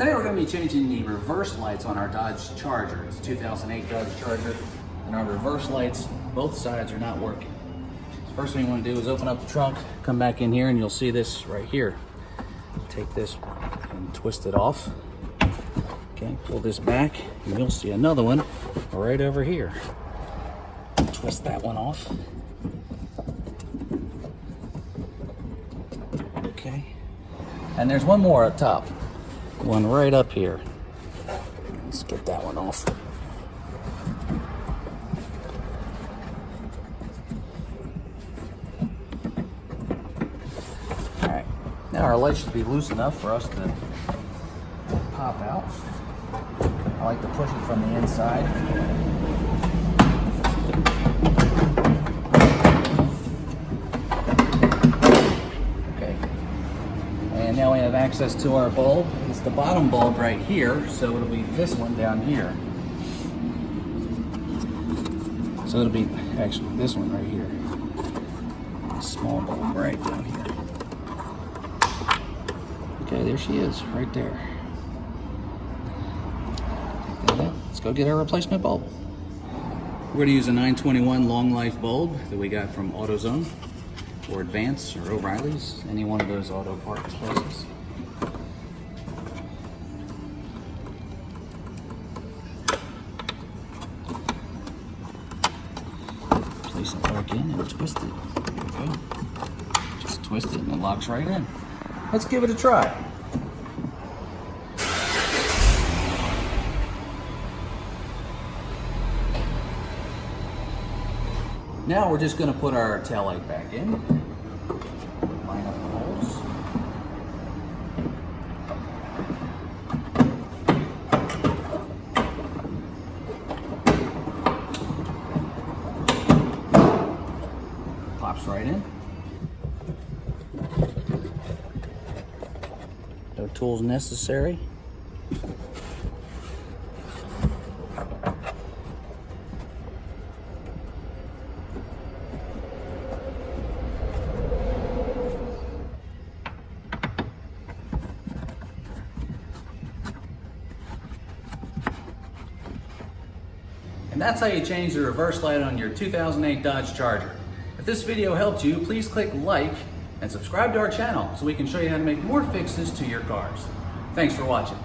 Today we're going to be changing the reverse lights on our Dodge Charger. It's a 2008 Dodge Charger, and our reverse lights, both sides are not working. So first thing you want to do is open up the trunk, come back in here, and you'll see this right here. Take this and twist it off. Okay, pull this back, and you'll see another one right over here. Twist that one off. Okay, and there's one more up top. One right up here. Let's get that one off. All right, now our light should be loose enough for us to pop out. I like to push it from the inside. And now we have access to our bulb. It's the bottom bulb right here, so it'll be this one down here. So it'll be actually this one right here. A small bulb right down here. Okay, there she is, right there. Take that out. Let's go get our replacement bulb. We're going to use a 921 long life bulb that we got from AutoZone, or Advance, or O'Reilly's, any one of those auto parts places. Place it back in and twist it. There we go. Just twist it and it locks right in. Let's give it a try. Now we're just going to put our tail light back in. Line up the holes. Pops right in. No tools necessary. And that's how you change the reverse light on your 2008 Dodge Charger. If this video helped you, please click like and subscribe to our channel so we can show you how to make more fixes to your cars. Thanks for watching.